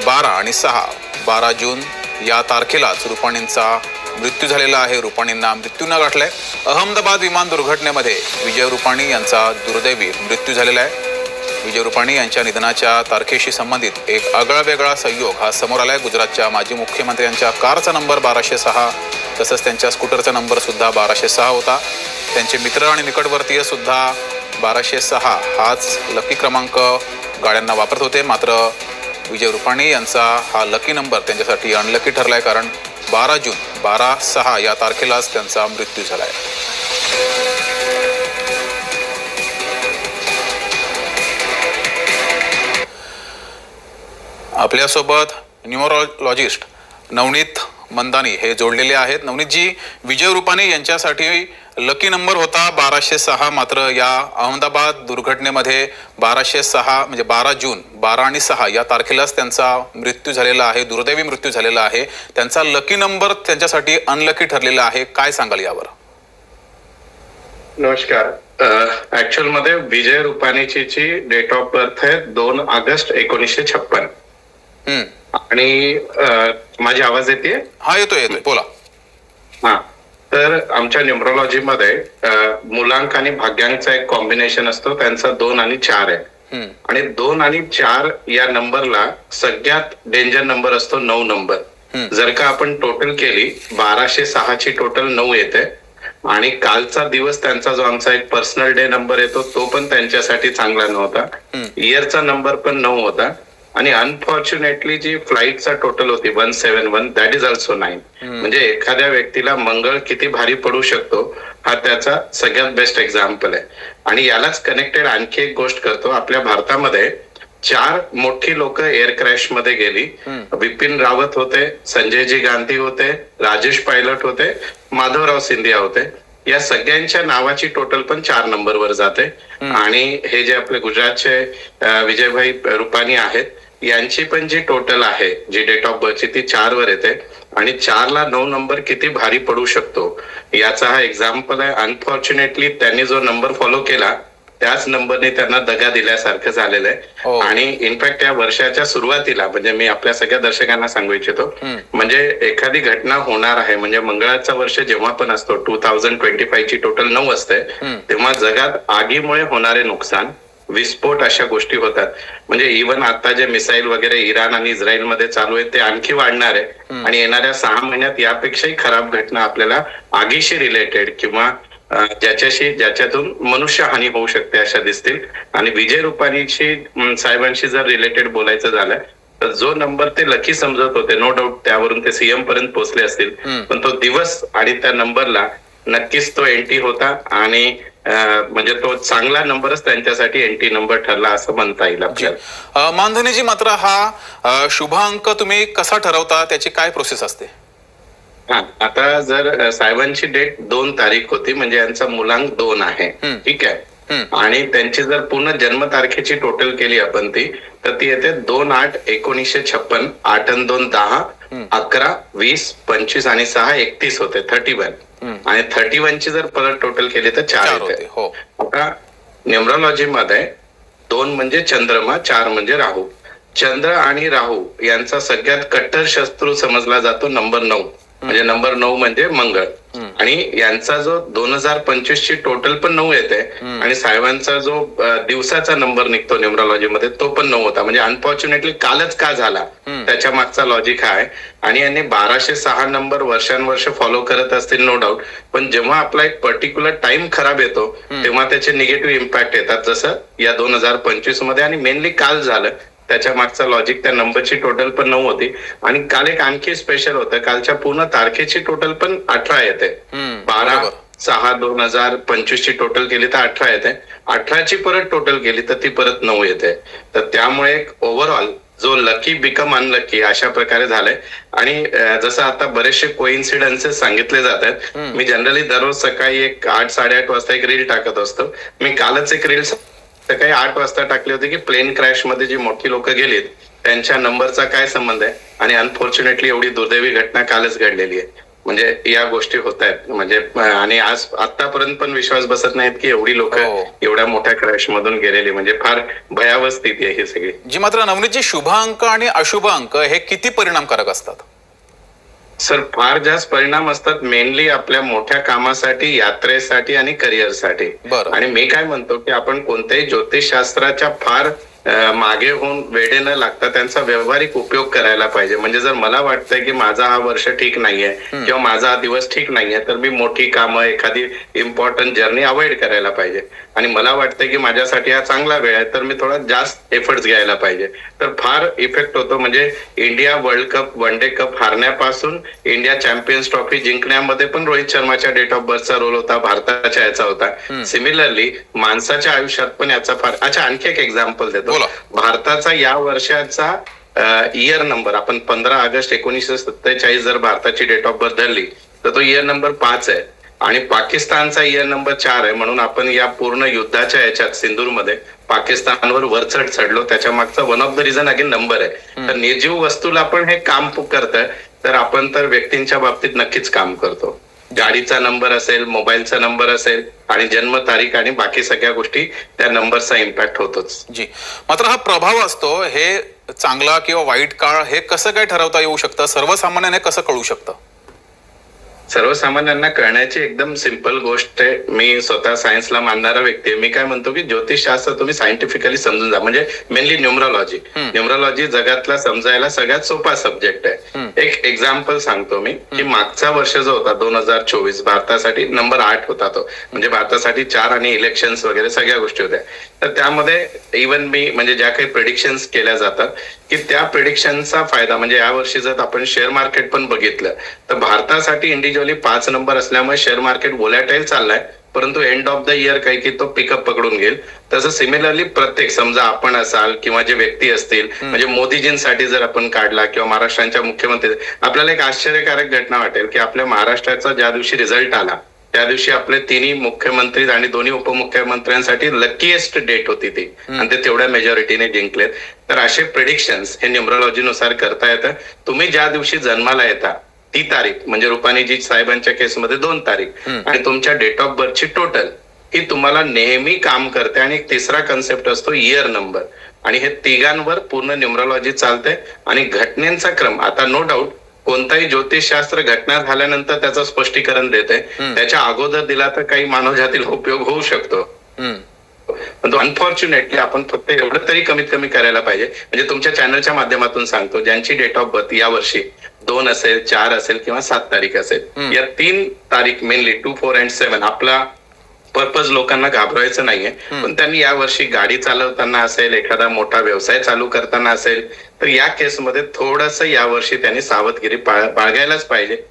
12 आणि 6 12 जून या तारखेलाच रुपाणींचा मृत्यू झालेला आहे. रुपाणींना मृत्यू न गाठलाय. अहमदाबाद विमान दुर्घटनेमध्ये विजय रुपाणी यांचा दुर्दैवी मृत्यू झालेला आहे. विजय रुपाणी यांच्या निधनाच्या तारखेशी संबंधित एक आगळा वेगळा संयोग हा समोर आलाय. गुजरातच्या माजी मुख्यमंत्र्यांच्या कारचा नंबर 1206 तसंच त्यांच्या स्कूटरचा नंबर सुद्धा 1206 होता. त्यांचे मित्र आणि निकटवर्तीय सुद्धा 1206 हाच लकी क्रमांक गाड्यांना वापरत होते. मात्र विजय रुपाणी यांचा हा लकी नंबर त्यांच्यासाठी अनलकी ठरलाय, कारण 12 जून 12/6 या तारखेलाच त्यांचा मृत्यू झालाय. आपल्यासोबत न्यूमरोलॉजिस्ट नवनीत मंदानी हे जोडलेले आहेत. नवनीतजी, विजय रुपाणी यांच्यासाठी लकी नंबर होता 1206, मात्र या अहमदाबाद दुर्घटनेमध्ये 1206 म्हणजे 12 जून 12 आणि 6 या तारखेलाच त्यांचा मृत्यू झालेला आहे, दुर्दैवी मृत्यू झालेला आहे. त्यांचा लकी नंबर त्यांच्यासाठी अनलकी ठरलेला आहे. काय सांगाल यावर? नमस्कार. ऍक्च्युअल मध्ये विजय रुपाणीची डेट ऑफ बर्थ आहे 2 ऑगस्ट 1956. आणि माझी आवाज येते? हा, येतोय बोला. हा, तर आमच्या न्यूमरोलॉजी मध्ये मुलांक आणि भाग्यांचा एक कॉम्बिनेशन असतो, त्यांचा 2 आणि 4 आहे. आणि 2 आणि 4 या नंबरला सगळ्यात डेंजर नंबर असतो 9 नंबर. जर का आपण टोटल केली 1206 ची टोटल 9 येते. आणि कालचा दिवस त्यांचा जो आमचा एक पर्सनल डे नंबर येतो तो पण त्यांच्यासाठी चांगला नव्हता. इयरचा नंबर पण 9 होता. आणि अनफॉर्च्युनेटली जी फ्लाईटचा टोटल होती 171 दॅट इज ऑल्सो 9. म्हणजे एखाद्या व्यक्तीला मंगळ किती भारी पडू शकतो हा त्याचा सगळ्यात बेस्ट एक्झाम्पल आहे. आणि यालाच कनेक्टेड आणखी एक गोष्ट करतो. आपल्या भारतामध्ये 4 मोठी लोक एअर क्रॅश मध्ये गेली. बिपिन रावत होते, संजयजी गांधी होते, राजेश पायलट होते, माधवराव सिंधिया होते. या सगळ्यांच्या नावाची टोटल पण 4 नंबरवर जाते. आणि हे जे आपले गुजरातचे विजयभाई रुपाणी आहेत यांची पण जी टोटल आहे, जी डेट ऑफ बर्थची, ती 4 वर येते. आणि 4 ला 9 नंबर किती भारी पडू शकतो याचा हा एक्झाम्पल आहे. अनफॉर्च्युनेटली त्यांनी जो नंबर फॉलो केला त्याच नंबरने त्यांना दगा दिल्यासारखं झालेलं आहे. आणि इनफॅक्ट या वर्षाच्या सुरुवातीला, म्हणजे मी आपल्या सगळ्या दर्शकांना सांगू इच्छितो, म्हणजे एखादी घटना होणार आहे, म्हणजे मंगळाचा वर्ष जेव्हा पण असतो 2025 ची टोटल 9 असते, तेव्हा जगात आगीमुळे होणारे नुकसान, विस्फोट, अशा गोष्टी होतात. म्हणजे इव्हन आता जे मिसाईल वगैरे इराण आणि इस्रायल मध्ये चालू आहे ते आणखी वाढणार आहे. आणि येणाऱ्या 6 महिन्यात यापेक्षाही खराब घटना आपल्याला आगीशी रिलेटेड किंवा ज्याच्यातून मनुष्यहानी होऊ शकते अशा दिसतील. आणि विजय रुपाणीची साहेबांशी जर रिलेटेड बोलायचं झालं तर जो नंबर ते लकी समजत होते, नो डाऊट त्यावरून ते सीएम पर्यंत पोहोचले असतील, पण तो दिवस आणि त्या नंबरला नक्कीच तो एनटी होता. आणि म्हणजे तो चांगला नंबरच त्यांच्यासाठी एनटी नंबर ठरला असं म्हणता येईल आपल्याला. मानधनीजी, मात्र हा शुभ अंक तुम्ही कसा ठरवता, त्याची काय प्रोसेस असते? हा, आता जर साहेबांची डेट 2 तारीख होती, म्हणजे यांचा मुलांक 2 आहे, ठीक आहे. आणि त्यांची जर पूर्ण जन्मतारखेची टोटल केली आपण तर ती येते 2/8/1956. 8 आणि 2 10, 11, 20, 25 आणि 6 31 होते, 31. आणि 31 ची जर परत टोटल केली तर 4 येते. आता न्यूमरोलॉजी मध्ये 2 म्हणजे चंद्रमा, 4 म्हणजे राहू. चंद्र आणि राहू यांचा सगळ्यात कट्टर शत्रू समजला जातो नंबर 9, म्हणजे नंबर 9 म्हणजे मंगळ. आणि यांचा जो 2025 ची टोटल पण 9 येते. आणि साहेबांचा जो दिवसाचा नंबर निघतो न्यूमरोलॉजी मध्ये तो पण 9 होता. म्हणजे अनफॉर्च्युनेटली कालच का झाला त्याच्या मागचा लॉजिक आहे. आणि यांनी 1206 नंबर वर्षानुवर्ष फॉलो करत असतील, नो डाऊट, पण जेव्हा आपला एक पर्टिक्युलर टाइम खराब येतो तेव्हा त्याचे निगेटिव्ह इम्पॅक्ट येतात, जसं या 2025 मध्ये. आणि मेनली काल झालं, त्याच्या मागचा लॉजिक त्या नंबरची टोटल पण 9 होती. आणि काल एक आणखी स्पेशल होतं, कालच्या पूर्ण तारखेची टोटल पण 18 येते. 12/6/2025 ची टोटल केली तर 18 येते. 18 ची परत टोटल केली तर ती परत 9 येते. तर त्यामुळे एक ओव्हरऑल जो लकी बिकम अनलकी अशा प्रकारे झालंय. आणि जसं आता बरेचसे कोइन्सिडन्सेस सांगितले जातात. मी जनरली दररोज सकाळी एक 8-8:30 वाजता एक रील टाकत असतो. मी कालच एक रील सकाळी 8 वाजता टाकली होती की प्लेन क्रॅश मध्ये जी मोठी लोक गेलीत त्यांच्या नंबरचा काय संबंध आहे. आणि अनफॉर्च्युनेटली एवढी दुर्दैवी घटना कालच घडलेली आहे. म्हणजे या गोष्टी होत आहेत म्हणजे आणि आज आतापर्यंत पण विश्वास बसत नाहीत की एवढी लोक एवढ्या मोठ्या क्रॅश मधून गेलेली म्हणजे फार भयावह स्थिती आहे ही सगळी. जी मात्र नवनीतजी शुभ अंक आणि अशुभ अंक हे किती परिणामकारक असतात? सर फार जास्त परिणाम असतात मेनली आपल्या मोठ्या कामासाठी, यात्रेसाठी आणि करिअरसाठी. आणि मी काय म्हणतो की आपण कोणत्याही ज्योतिषशास्त्राच्या फार मागे होऊन वेडे न लागता त्यांचा व्यावहारिक उपयोग करायला पाहिजे. म्हणजे जर मला वाटतंय की माझा हा वर्ष ठीक नाहीये किंवा माझा हा दिवस ठीक नाहीये तर मी मोठी कामं एखादी इम्पॉर्टंट जर्नी अवॉइड करायला पाहिजे. आणि मला वाटतंय की माझ्यासाठी हा चांगला वेळ आहे तर मी थोडा जास्त एफर्ट्स घ्यायला पाहिजे. तर फार इफेक्ट होतो. म्हणजे India world cup, one day cup हारण्यापासून इंडिया चॅम्पियन्स ट्रॉफी जिंकण्यामध्ये पण रोहित शर्माच्या डेट ऑफ बर्थचा रोल होता, भारताच्या याचा होता. सिमिलरली माणसाच्या आयुष्यात पण याचा फार. अच्छा, आणखी एक एक्झाम्पल देतो. भारताचा या वर्षाचा इयर नंबर आपण 15 ऑगस्ट 1947 जर भारताची डेट ऑफ बर्थ धरली तर तो इयर नंबर 5 आहे आणि पाकिस्तानचा इयर नंबर 4 आहे. म्हणून आपण या पूर्ण युद्धाच्या याच्यात सिंदूरमध्ये पाकिस्तानवर वरचढ चढलो. त्याच्या मागचा one of the reason again number आहे. तर निर्जीव वस्तूला पण हे काम करतंय तर आपण तर व्यक्तींच्या बाबतीत नक्कीच काम करतो. गाडीचा नंबर असेल, मोबाईलचा नंबर असेल आणि जन्मतारीख आणि बाकी सगळ्या गोष्टी त्या नंबरचा इम्पॅक्ट होतोच. जी मात्र हा प्रभाव असतो हे चांगला किंवा वाईट काळ हे कसं काय ठरवता येऊ शकतं? सर्वसामान्याने कसं कळू शकतं? सर्वसामान्यांना कळण्याची एकदम सिंपल गोष्ट आहे. मी स्वतः सायन्सला मानणारा व्यक्ती आहे. मी काय म्हणतो की ज्योतिषशास्त्र तुम्ही सायंटिफिकली समजून जा. म्हणजे मेनली न्यूमरॉलॉजी जगातला समजायला सगळ्यात सोपा सब्जेक्ट आहे. एक एक्झाम्पल सांगतो मी की मागचा वर्ष जो होता 2024 भारतासाठी नंबर 8 होता. तो म्हणजे भारतासाठी 4 आणि इलेक्शन्स वगैरे सगळ्या गोष्टी होत्या. तर त्यामध्ये इव्हन मी म्हणजे ज्या काही प्रेडिक्शन्स केल्या जातात की त्या प्रेडिक्शनचा फायदा म्हणजे यावर्षी जर आपण शेअर मार्केट पण बघितलं तर भारतासाठी इंडिव्हिज्युअली 5 नंबर असल्यामुळे शेअर मार्केट व्होलॅटाईल चाललाय परंतु एंड ऑफ द इयर काही की तो पिकअप पकडून घेईल. तसं सिमिलरली प्रत्येक समजा आपण असाल किंवा जे व्यक्ती असतील म्हणजे मोदीजींसाठी जर आपण काढला किंवा महाराष्ट्राच्या मुख्यमंत्री, आपल्याला एक आश्चर्यकारक घटना वाटेल की आपल्या महाराष्ट्राचा ज्या दिवशी रिझल्ट आला त्या दिवशी आपले तिन्ही मुख्यमंत्री आणि दोन्ही उपमुख्यमंत्र्यांसाठी लकीएस्ट डेट होती ती आणि ते तेवढ्या मेजॉरिटीने जिंकलेत. तर असे प्रेडिक्शन्स हे न्यूमरॉलॉजीनुसार करता येतं. तुम्ही ज्या दिवशी जन्माला येता ती तारीख म्हणजे रुपानीजी साहेबांच्या केसमध्ये 2 तारीख आणि तुमच्या डेट ऑफ बर्थची टोटल ही तुम्हाला नेहमी काम करते. आणि एक तिसरा कन्सेप्ट असतो इयर नंबर आणि हे तिघांवर पूर्ण न्यूमरॉलॉजी चालते. आणि घटनेचा क्रम आता नो डाऊट कोणताही ज्योतिषशास्त्र घटना झाल्यानंतर त्याचं स्पष्टीकरण देते. त्याच्या अगोदर दिला तर काही मानवजातीला उपयोग होऊ शकतो. पण अनफॉर्च्युनेटली आपण फक्त एवढं तरी कमीत कमी करायला पाहिजे. म्हणजे तुमच्या चॅनलच्या माध्यमातून सांगतो ज्यांची डेट ऑफ बर्थ या वर्षी 2 असेल, 4 असेल किंवा 7 तारीख असेल या 3 तारीख मेनली 2, 4 and 7 आपला पर्पज लोकांना घाबरायचं नाहीये. पण त्यांनी या वर्षी गाडी चालवताना असेल, एखादा मोठा व्यवसाय चालू करताना असेल तर या केसमध्ये थोडंसं यावर्षी त्यांनी सावधगिरी बाळगायलाच पाहिजे.